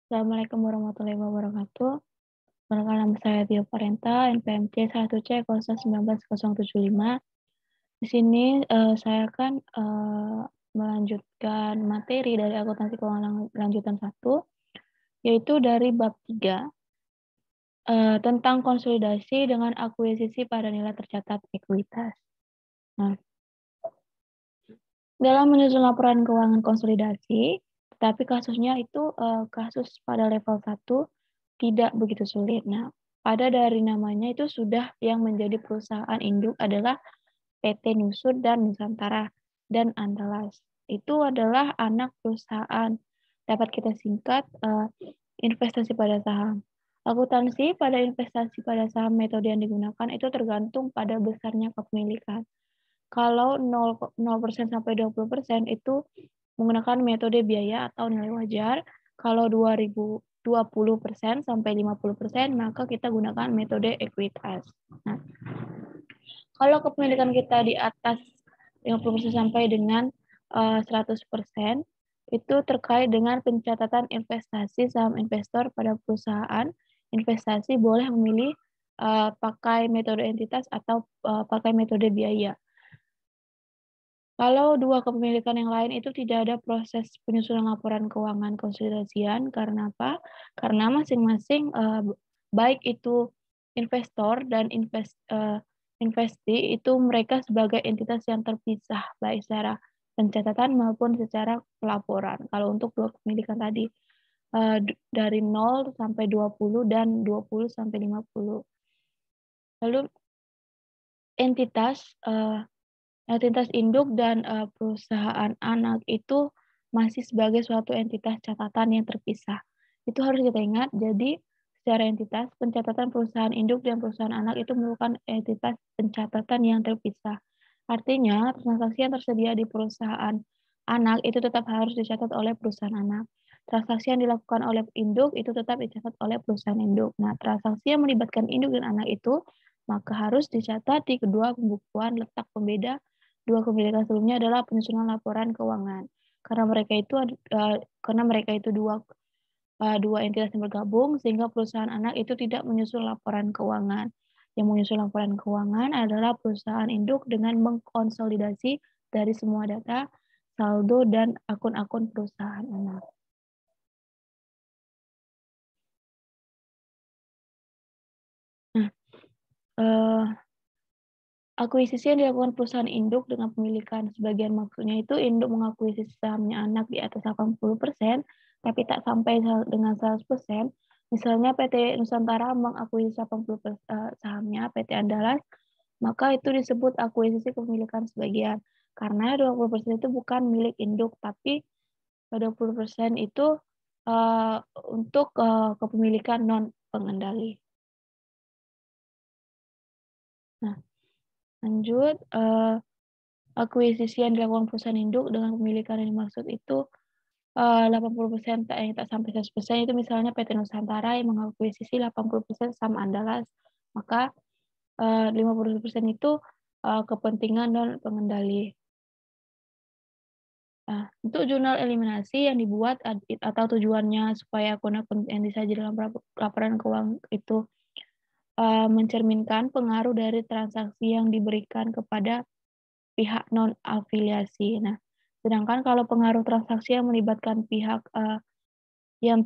Assalamualaikum warahmatullahi wabarakatuh. Perkenalkan nama saya Tio Parenta, NPMC 1C0197075. Di sini saya akan melanjutkan materi dari akuntansi keuangan lanjutan 1, yaitu dari bab 3 tentang konsolidasi dengan akuisisi pada nilai tercatat ekuitas. Nah, dalam menyusun laporan keuangan konsolidasi, tetapi kasusnya itu kasus pada level 1 tidak begitu sulit. Nah, pada dari namanya itu sudah yang menjadi perusahaan induk adalah PT Nusud dan Nusantara dan Andalas. Itu adalah anak perusahaan. Dapat kita singkat investasi pada saham. Akuntansi pada investasi pada saham metode yang digunakan itu tergantung pada besarnya kepemilikan. Kalau 0% sampai 20% itu menggunakan metode biaya atau nilai wajar. Kalau 20% sampai 50%, maka kita gunakan metode ekuitas. Nah, kalau kepemilikan kita di atas 50% sampai dengan 100%, itu terkait dengan pencatatan investasi saham investor pada perusahaan investasi boleh memilih pakai metode entitas atau pakai metode biaya. Kalau dua kepemilikan yang lain itu tidak ada proses penyusunan laporan keuangan konsolidasian, karena apa? Karena masing-masing baik itu investor dan investi itu mereka sebagai entitas yang terpisah baik secara pencatatan maupun secara pelaporan. Kalau untuk dua kepemilikan tadi dari 0 sampai 20 dan 20 sampai 50. Lalu entitas entitas induk dan perusahaan anak itu masih sebagai suatu entitas catatan yang terpisah. Itu harus kita ingat. Jadi, secara entitas, pencatatan perusahaan induk dan perusahaan anak itu merupakan entitas pencatatan yang terpisah. Artinya, transaksi yang tersedia di perusahaan anak itu tetap harus dicatat oleh perusahaan anak. Transaksi yang dilakukan oleh induk itu tetap dicatat oleh perusahaan induk. Nah, transaksi yang melibatkan induk dan anak itu maka harus dicatat di kedua pembukuan. Letak pembeda dua kepemilikan sebelumnya adalah penyusunan laporan keuangan. Karena mereka itu dua entitas yang bergabung, sehingga perusahaan anak itu tidak menyusun laporan keuangan. Yang menyusun laporan keuangan adalah perusahaan induk dengan mengkonsolidasi dari semua data, saldo, dan akun-akun perusahaan anak. Nah, akuisisi yang dilakukan perusahaan induk dengan pemilikan sebagian maksudnya itu induk mengakuisisi sahamnya anak di atas 80%, tapi tak sampai dengan 100%. Misalnya PT Nusantara mengakuisisi 80% sahamnya PT Andalas, maka itu disebut akuisisi kepemilikan sebagian. Karena 20% itu bukan milik induk, tapi 20% itu untuk kepemilikan non-pengendali. Nah, lanjut. Akuisisi yang dilakukan perusahaan induk dengan pemilikan yang dimaksud itu 80% tak sampai 100%, itu misalnya PT Nusantara yang mengakuisisi 80% saham Andalas, maka 50% itu kepentingan dan pengendali. Nah, untuk jurnal eliminasi yang dibuat atau tujuannya supaya akun-akun yang disaji dalam laporan keuangan itu mencerminkan pengaruh dari transaksi yang diberikan kepada pihak non-afiliasi. Nah, sedangkan kalau pengaruh transaksi yang melibatkan pihak yang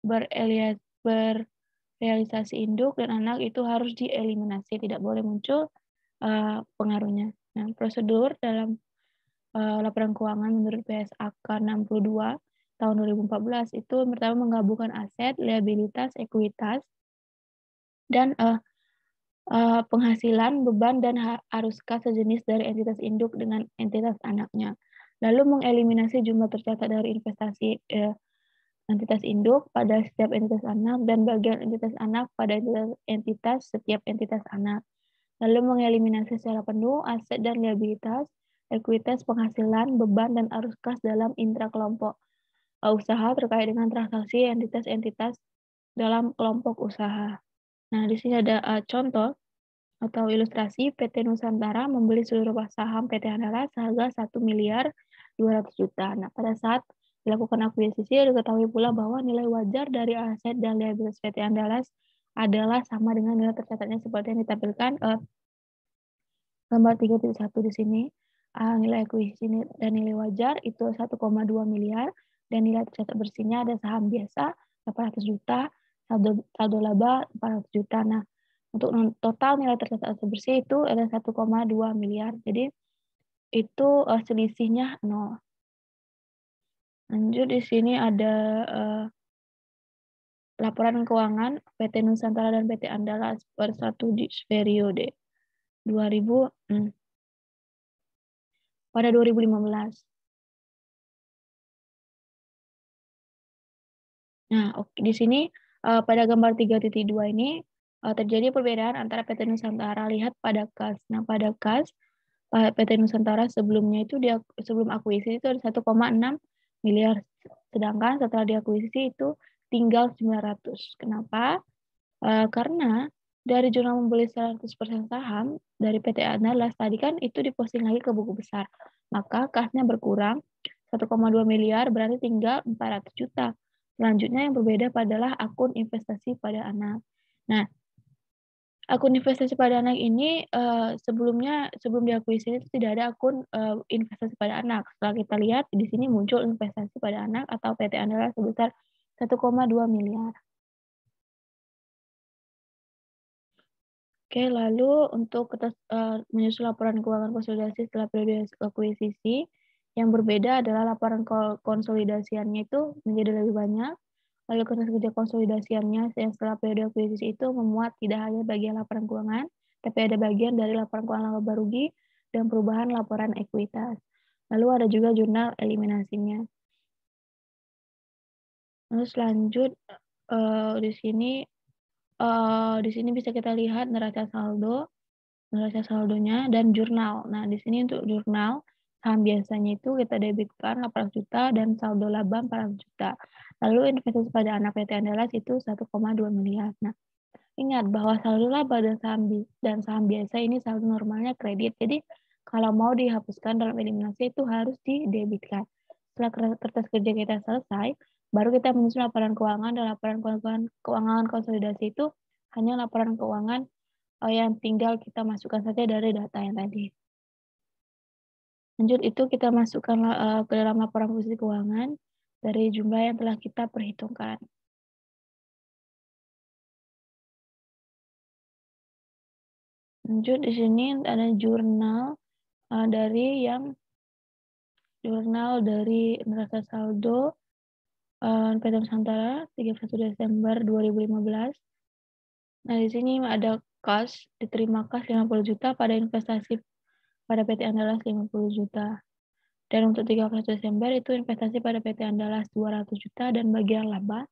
berrealisasi induk dan anak itu harus dieliminasi, tidak boleh muncul pengaruhnya. Nah, prosedur dalam laporan keuangan menurut PSAK 62 tahun 2014 itu pertama menggabungkan aset, liabilitas, ekuitas, dan penghasilan, beban, dan arus kas sejenis dari entitas induk dengan entitas anaknya. Lalu mengeliminasi jumlah tercatat dari investasi entitas induk pada setiap entitas anak dan bagian entitas anak pada entitas setiap entitas anak. Lalu mengeliminasi secara penuh aset dan liabilitas, ekuitas, penghasilan, beban, dan arus kas dalam intra kelompok usaha terkait dengan transaksi entitas-entitas dalam kelompok usaha. Nah, di sini ada contoh atau ilustrasi. PT Nusantara membeli seluruh saham PT Andalas seharga 1.200.000.000. Nah, pada saat dilakukan akuisisi, diketahui pula bahwa nilai wajar dari aset dan liabilitas PT Andalas adalah sama dengan nilai tercatatnya seperti yang ditampilkan gambar 3.1 di sini. Nilai akuisisi dan nilai wajar itu 1,2 miliar dan nilai tercatat bersihnya ada saham biasa 800 juta, saldo laba 400 juta. Nah, untuk total nilai tercatat aset bersih itu ada 1,2 miliar. Jadi itu selisihnya 0. Lanjut di sini ada laporan keuangan PT Nusantara dan PT Andalas per 1 periode 2000 pada 2015. Nah, di sini pada gambar 3.2 ini terjadi perbedaan antara PT Nusantara. Lihat pada kas. Nah, pada kas PT Nusantara sebelumnya itu sebelum akuisisi itu ada 1,6 miliar. Sedangkan setelah diakuisisi itu tinggal 900. Kenapa? Karena dari jurnal membeli 100% saham dari PT Andalas tadi kan itu diposting lagi ke buku besar. Maka kasnya berkurang 1,2 miliar berarti tinggal 400 juta. Selanjutnya yang berbeda adalah akun investasi pada anak. Nah, akun investasi pada anak ini sebelum diakuisisi itu tidak ada akun investasi pada anak. Setelah kita lihat di sini muncul investasi pada anak atau PT Andalas sebesar 1,2 miliar. Oke, lalu untuk menyusun laporan keuangan konsolidasi setelah periode akuisisi, yang berbeda adalah laporan konsolidasiannya itu menjadi lebih banyak. Lalu kertas kerja konsolidasiannya yang setelah periode akuisisi itu memuat tidak hanya bagian laporan keuangan, tapi ada bagian dari laporan keuangan laba rugi dan perubahan laporan ekuitas. Lalu ada juga jurnal eliminasinya. Lalu selanjut di sini bisa kita lihat neraca saldonya dan jurnal. Nah, di sini untuk jurnal saham biasanya itu kita debitkan 800 juta dan saldo laba 400 juta. Lalu investasi pada anak PT Andalas itu 1,2 miliar. Nah, ingat bahwa saldo laba dan saham biasa ini saldo normalnya kredit. Jadi, kalau mau dihapuskan dalam eliminasi itu harus didebitkan. Setelah kertas kerja kita selesai, baru kita menyusun laporan keuangan dan laporan keuangan konsolidasi itu hanya laporan keuangan yang tinggal kita masukkan saja dari data yang tadi. Lanjut itu kita masukkan ke dalam laporan posisi keuangan dari jumlah yang telah kita perhitungkan. Lanjut di sini ada jurnal dari neraca saldo PT Nusantara 31 Desember 2015. Nah, di sini ada kas, diterima kas 50 juta pada investasi pada PT Andalas 50 juta. Dan untuk 13 Desember itu investasi pada PT Andalas 200 juta dan bagian laba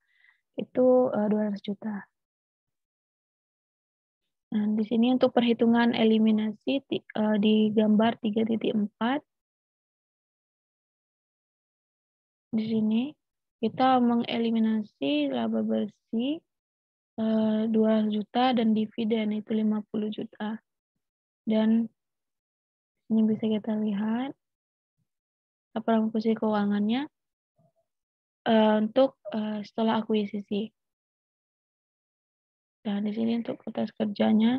itu 200 juta. Nah, di sini untuk perhitungan eliminasi di gambar 3.4 di sini kita mengeliminasi laba bersih 200 juta dan dividen itu 50 juta. Dan ini bisa kita lihat laporan posisi keuangannya untuk setelah akuisisi. Dan di sini untuk kertas kerjanya,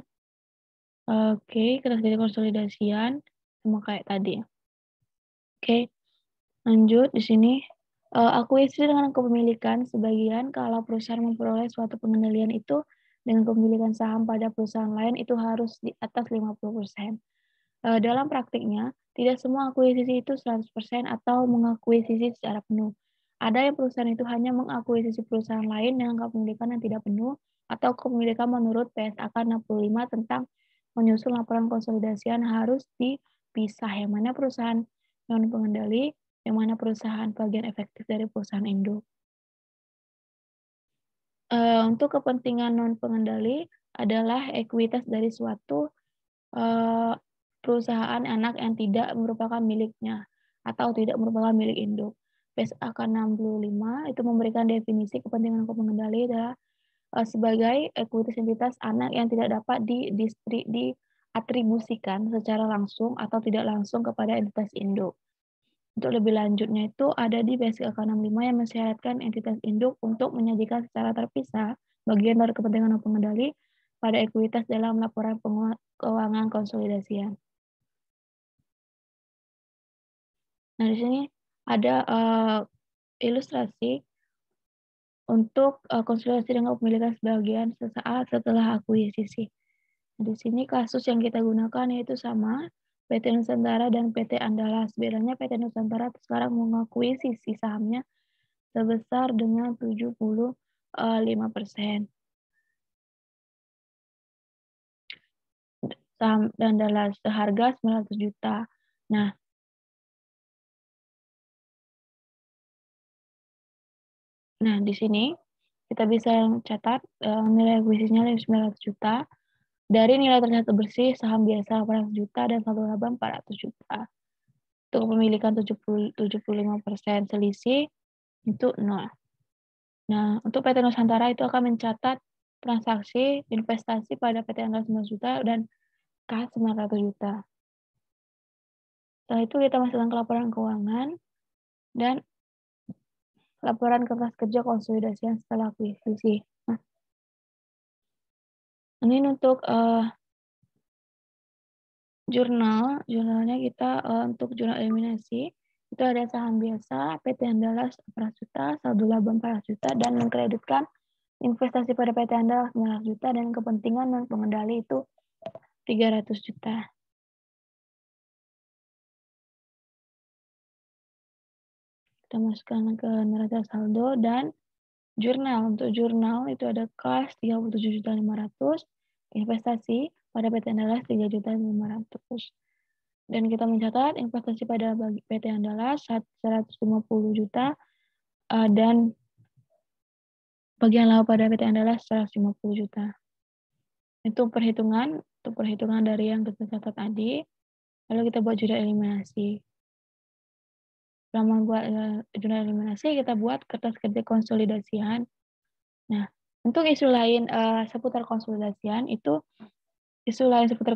kertas kerja konsolidasian sama kayak tadi. Oke, lanjut di sini akuisisi dengan kepemilikan sebagian kalau perusahaan memperoleh suatu pengendalian itu dengan kepemilikan saham pada perusahaan lain itu harus di atas 50%. Dalam praktiknya, tidak semua akuisisi itu 100% atau mengakuisisi secara penuh. Ada yang perusahaan itu hanya mengakuisisi perusahaan lain dengan kepemilikan yang tidak penuh atau kepemilikan menurut PSAK 65 tentang menyusun laporan konsolidasian harus dipisah yang mana perusahaan non pengendali, yang mana perusahaan bagian efektif dari perusahaan induk. Untuk kepentingan non pengendali adalah ekuitas dari suatu perusahaan anak yang tidak merupakan miliknya atau tidak merupakan milik induk. PSAK 65 itu memberikan definisi kepentingan pengendali adalah sebagai ekuitas entitas anak yang tidak dapat diatribusikan secara langsung atau tidak langsung kepada entitas induk. Untuk lebih lanjutnya itu ada di Basic AK 65 yang mensyaratkan entitas induk untuk menyajikan secara terpisah bagian dari kepentingan dan pengendali pada ekuitas dalam laporan keuangan konsolidasian. Nah, di sini ada ilustrasi untuk konsolidasi dengan kepemilikan sebagian sesaat setelah akuisisi. Nah, di sini kasus yang kita gunakan yaitu sama, PT Nusantara dan PT Andalas. Bedanya PT Nusantara sekarang mengakuisisi sahamnya sebesar dengan 75%. Saham Andalas seharga 900 juta. Nah, di sini kita bisa catat nilai akuisisinya 900 juta. Dari nilai tercatat bersih, saham biasa 800 juta dan saldo laba 400 juta. Untuk kepemilikan 75% selisih itu 0. Nah, untuk PT Nusantara itu akan mencatat transaksi investasi pada PT Andalas 9 juta dan kas 900 juta. Setelah itu kita masukkan ke laporan keuangan dan laporan kertas kerja konsolidasian setelah akuisisi. Nah, ini untuk jurnalnya kita untuk jurnal eliminasi itu ada saham biasa PT Andalas 400 juta, saldo laba 400 juta dan mengkreditkan investasi pada PT Andalas 900 juta dan kepentingan dan pengendali itu 300 juta. Kita masukkan ke neraca saldo dan jurnal. Untuk jurnal itu ada kas 37.500.000, investasi pada PT Andalas 3.500.000. Dan kita mencatat investasi pada PT Andalas 150 juta dan bagian laba pada PT Andalas 150 juta. Itu perhitungan dari yang kita catat tadi. Lalu kita buat jurnal eliminasi. Selama buat jurnal eliminasi, kita buat kertas kerja konsolidasian. Nah, untuk isu lain seputar konsolidasian itu isu lain seputar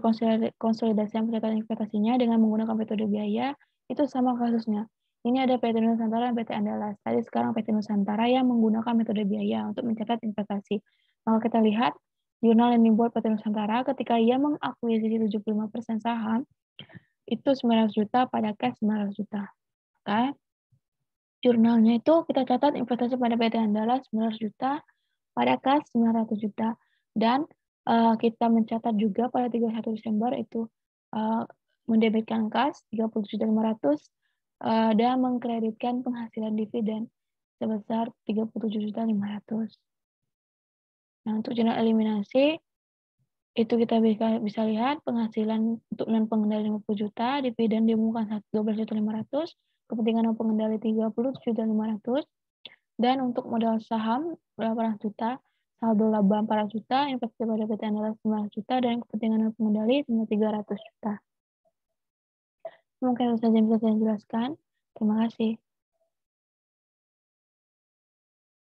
konsolidasian pencatatan investasinya dengan menggunakan metode biaya itu sama kasusnya. Ini ada PT Nusantara dan PT Andalas. Tadi sekarang PT Nusantara yang menggunakan metode biaya untuk mencatat investasi. Maka kita lihat jurnal yang dibuat PT Nusantara ketika ia mengakuisisi 75% saham itu 900 juta pada cash 900 juta. Oke. Jurnalnya itu kita catat investasi pada PT Andalas 900 juta pada kas 900 juta dan kita mencatat juga pada 31 Desember itu mendebitkan kas 37.500 dan mengkreditkan penghasilan dividen sebesar 37.500. Nah, untuk jurnal eliminasi itu kita bisa lihat penghasilan untuk non pengendali 50 juta, dividen diumumkan 12.500, kepentingan non pengendali 37.500, dan untuk modal saham 800 juta, saldo laba 400 juta, investasi pada PT Andalas 900 juta, dan kepentingan non pengendali 300 juta. Mungkin itu saja yang bisa saya jelaskan. Terima kasih.